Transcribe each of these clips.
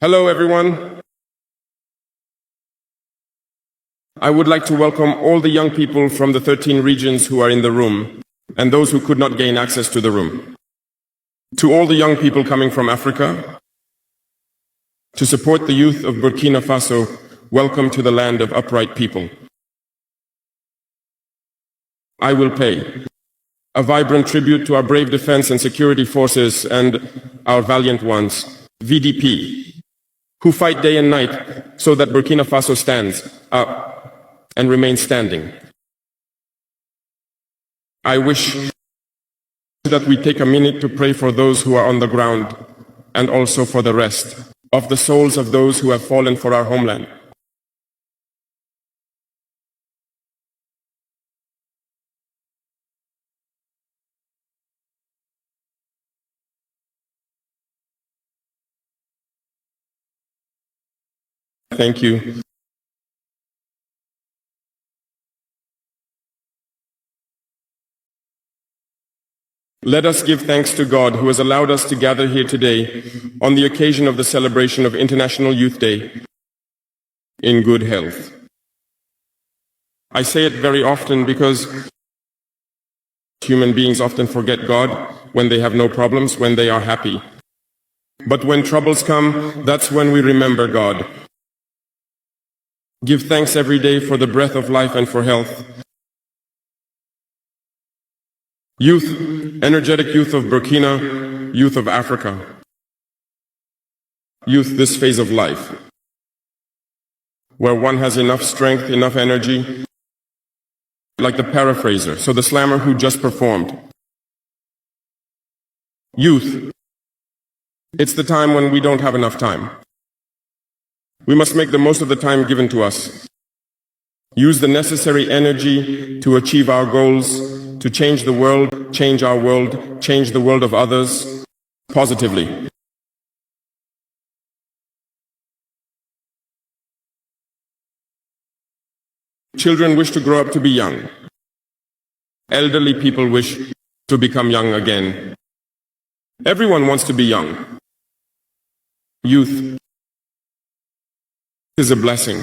Hello, everyone. I would like to welcome all the young people from the 13 regions who are in the room and those who could not gain access to the room. To all the young people coming from Africa, to support the youth of Burkina Faso, welcome to the land of upright people. I will pay a vibrant tribute to our brave defense and security forces and our valiant ones, VDP, who fight day and night so that Burkina Faso stands up and remains standing. I wish that we take a minute to pray for those who are on the ground and also for the rest of the souls of those who have fallen for our homeland. Thank you. Let us give thanks to God who has allowed us to gather here today on the occasion of the celebration of International Youth Day in good health. I say it very often because human beings often forget God when they have no problems, when they are happy. But when troubles come, that's when we remember God. Give thanks every day for the breath of life and for health. Youth, energetic youth of Burkina, youth of Africa. Youth, this phase of life, where one has enough strength, enough energy, like the paraphraser, so the slammer who just performed. Youth, it's the time when we don't have enough time. We must make the most of the time given to us. Use the necessary energy to achieve our goals, to change the world, change our world, change the world of others positively. Children wish to grow up to be young. Elderly people wish to become young again. Everyone wants to be young. Youth is a blessing.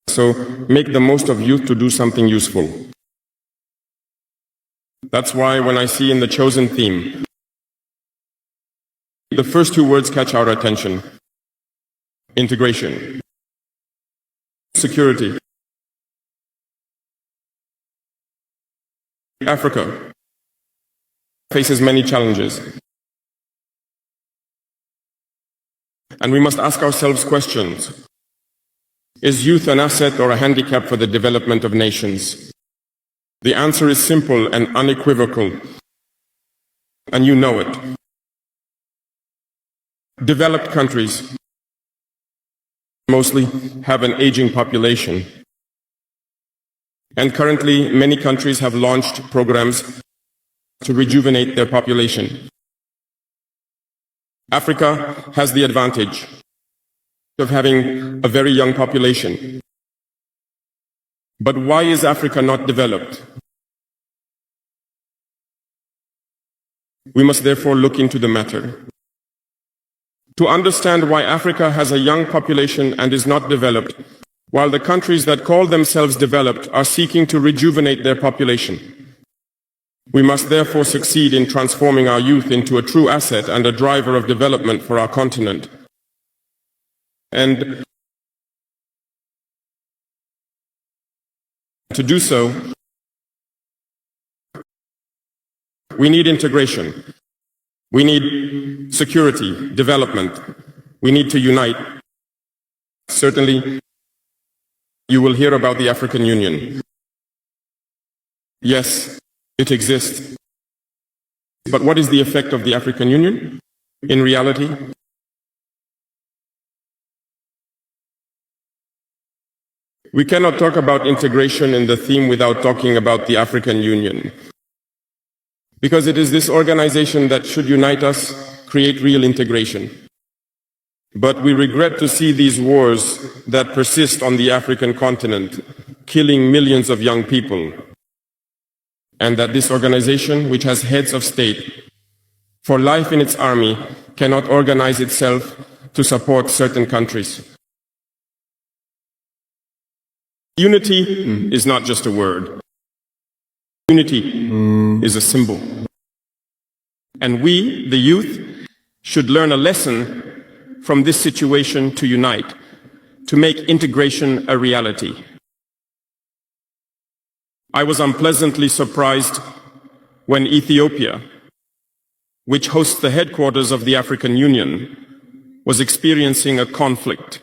So make the most of youth to do something useful. That's why when I see in the chosen theme, the first two words catch our attention. Integration. Security. Africa faces many challenges. And we must ask ourselves questions. Is youth an asset or a handicap for the development of nations? The answer is simple and unequivocal, and you know it. Developed countries mostly have an aging population, and currently many countries have launched programs to rejuvenate their population. Africa has the advantage of having a very young population. But why is Africa not developed? We must therefore look into the matter. To understand why Africa has a young population and is not developed, while the countries that call themselves developed are seeking to rejuvenate their population. We must therefore succeed in transforming our youth into a true asset and a driver of development for our continent. And to do so, we need integration. We need security, development. We need to unite. Certainly, you will hear about the African Union. Yes, it exists. But what is the effect of the African Union in reality? We cannot talk about integration in the theme without talking about the African Union. Because it is this organization that should unite us, create real integration. But we regret to see these wars that persist on the African continent, killing millions of young people. And that this organization, which has heads of state, for life in its army, cannot organize itself to support certain countries. Unity is not just a word. Unity is a symbol. And we, the youth, should learn a lesson from this situation to unite, to make integration a reality. I was unpleasantly surprised when Ethiopia, which hosts the headquarters of the African Union, was experiencing a conflict.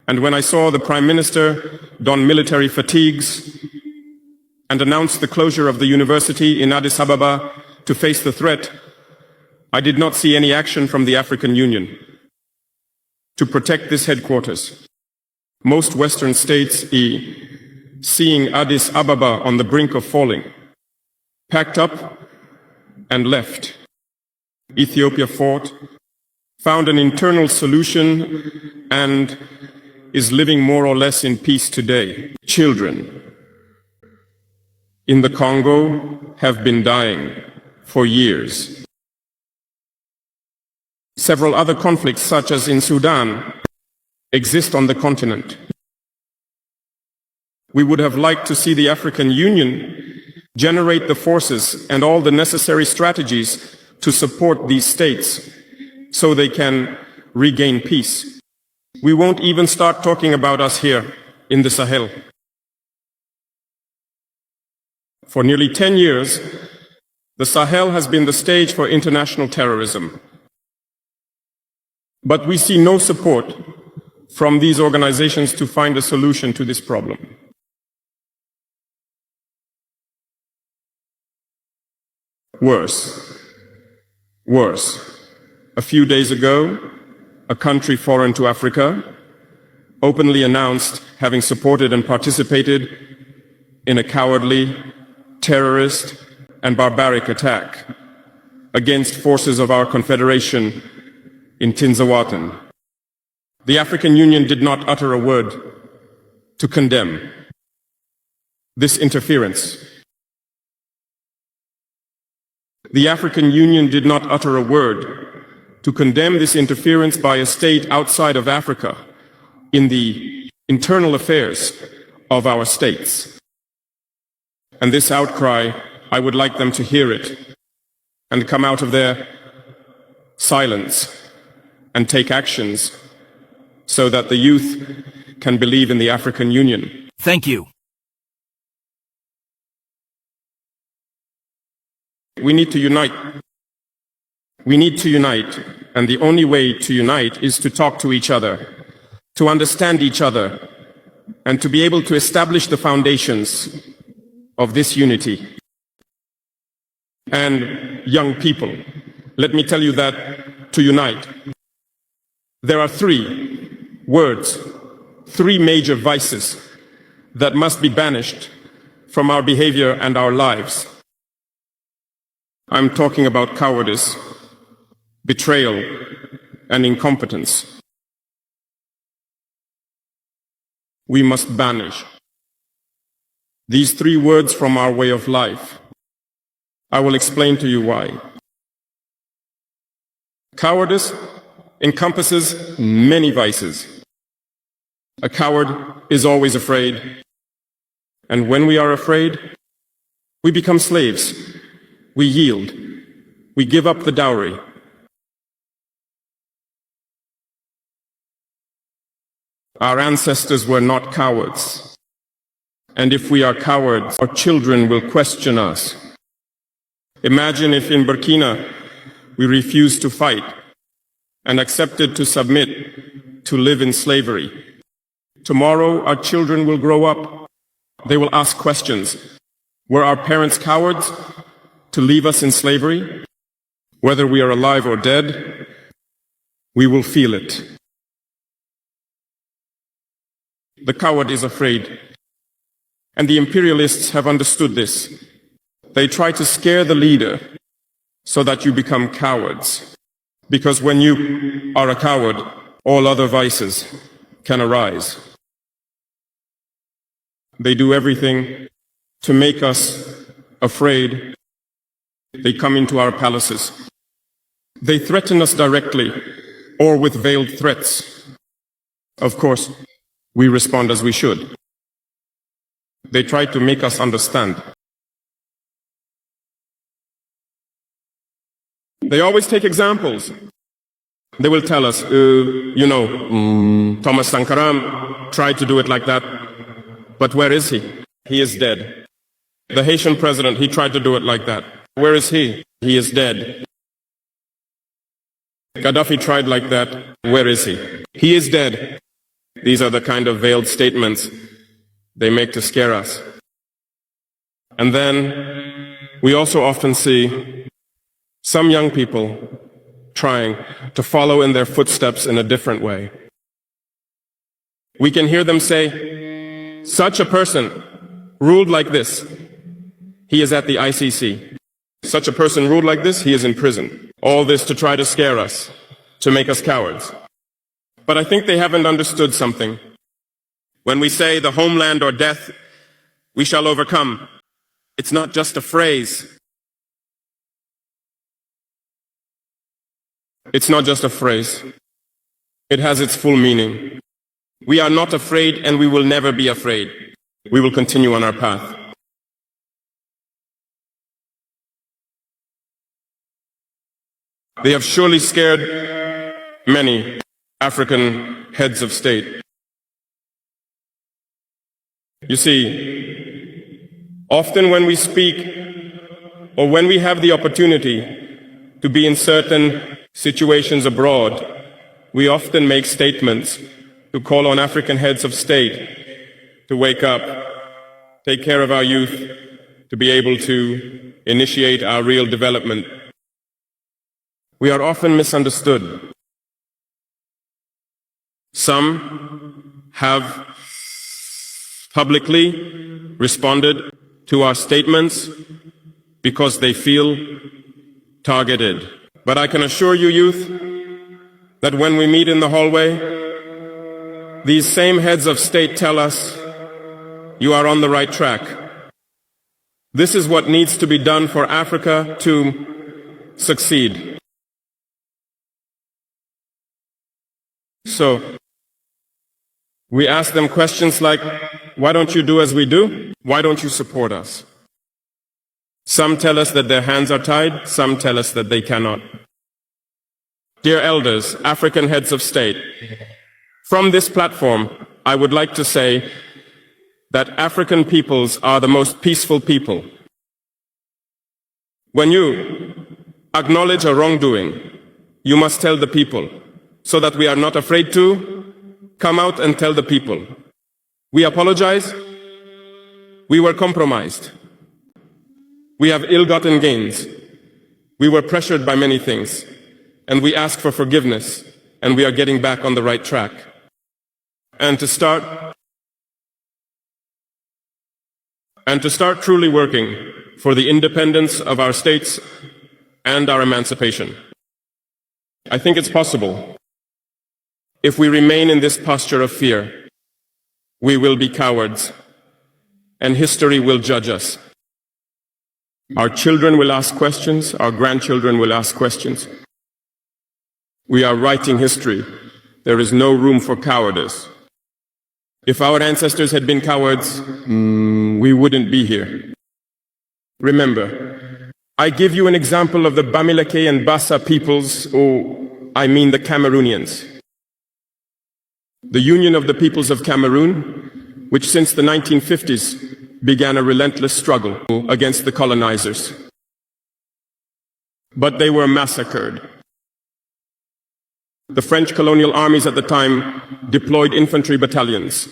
And when I saw the Prime Minister don military fatigues and announce the closure of the university in Addis Ababa to face the threat, I did not see any action from the African Union to protect this headquarters. Most Western states, seeing Addis Ababa on the brink of falling, packed up and left. Ethiopia fought, found an internal solution, and is living more or less in peace today. Children in the Congo have been dying for years. Several other conflicts, such as in Sudan, exist on the continent. We would have liked to see the African Union generate the forces and all the necessary strategies to support these states so they can regain peace. We won't even start talking about us here in the Sahel. For nearly 10 years, the Sahel has been the stage for international terrorism. But we see no support from these organizations to find a solution to this problem. Worse. A few days ago, a country foreign to Africa openly announced having supported and participated in a cowardly, terrorist, and barbaric attack against forces of our confederation in Tinzawaten. The African Union did not utter a word to condemn this interference. The African Union did not utter a word to condemn this interference by a state outside of Africa in the internal affairs of our states. And this outcry, I would like them to hear it and come out of their silence and take actions so that the youth can believe in the African Union. Thank you. We need to unite. We need to unite, and the only way to unite is to talk to each other, to understand each other, and to be able to establish the foundations of this unity. And young people, let me tell you that to unite, there are three words, three major vices that must be banished from our behavior and our lives. I'm talking about cowardice, betrayal, and incompetence. We must banish these three words from our way of life. I will explain to you why. Cowardice encompasses many vices. A coward is always afraid, and when we are afraid, we become slaves. We yield. We give up the dowry. Our ancestors were not cowards. And if we are cowards, our children will question us. Imagine if in Burkina we refused to fight and accepted to submit to live in slavery. Tomorrow our children will grow up. They will ask questions. Were our parents cowards to leave us in slavery? Whether we are alive or dead, we will feel it. The coward is afraid, and the imperialists have understood this. They try to scare the leader so that you become cowards, because when you are a coward, all other vices can arise. They do everything to make us afraid. They come into our palaces. They threaten us directly or with veiled threats. Of course, we respond as we should. They try to make us understand. They always take examples. They will tell us, Thomas Sankara tried to do it like that, but where is he? He is dead. The Haitian president, he tried to do it like that. Where is he? He is dead. Gaddafi tried like that. Where is he? He is dead. These are the kind of veiled statements they make to scare us. And then we also often see some young people trying to follow in their footsteps in a different way. We can hear them say, such a person ruled like this, he is at the ICC. Such a person ruled like this, he is in prison. All this to try to scare us, to make us cowards. But I think they haven't understood something. When we say the homeland or death, we shall overcome, it's not just a phrase. It's not just a phrase. It has its full meaning. We are not afraid and we will never be afraid. We will continue on our path. They have surely scared many African heads of state. You see, often when we speak or when we have the opportunity to be in certain situations abroad, we often make statements to call on African heads of state to wake up, take care of our youth, to be able to initiate our real development. We are often misunderstood. Some have publicly responded to our statements because they feel targeted. But I can assure you, youth, that when we meet in the hallway, these same heads of state tell us, you are on the right track. This is what needs to be done for Africa to succeed. So, we ask them questions like, why don't you do as we do? Why don't you support us? Some tell us that their hands are tied, some tell us that they cannot. Dear elders, African heads of state, from this platform, I would like to say that African peoples are the most peaceful people. When you acknowledge a wrongdoing, you must tell the people, so that we are not afraid to come out and tell the people. We apologize. We were compromised. We have ill-gotten gains. We were pressured by many things, and we ask for forgiveness, and we are getting back on the right track. And to start truly working for the independence of our states and our emancipation. I think it's possible. If we remain in this posture of fear, we will be cowards, and history will judge us. Our children will ask questions, our grandchildren will ask questions. We are writing history. There is no room for cowardice. If our ancestors had been cowards, we wouldn't be here. Remember, I give you an example of the Bamileke and Bassa peoples, I mean the Cameroonians. The Union of the Peoples of Cameroon, which since the 1950s began a relentless struggle against the colonizers. But they were massacred. The French colonial armies at the time deployed infantry battalions,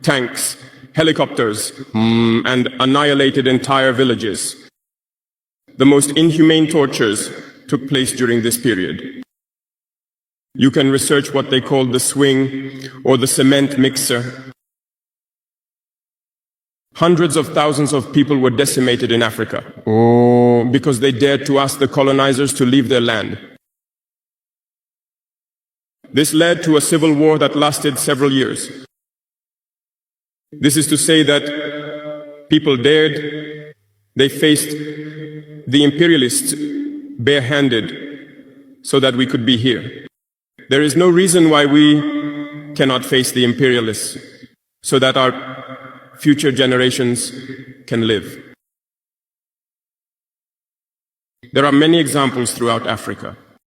tanks, helicopters, and annihilated entire villages. The most inhumane tortures took place during this period. You can research what they called the swing or the cement mixer. Hundreds of thousands of people were decimated in Africa because they dared to ask the colonizers to leave their land. This led to a civil war that lasted several years. This is to say that people dared, they faced the imperialists barehanded so that we could be here. There is no reason why we cannot face the imperialists so that our future generations can live. There are many examples throughout Africa.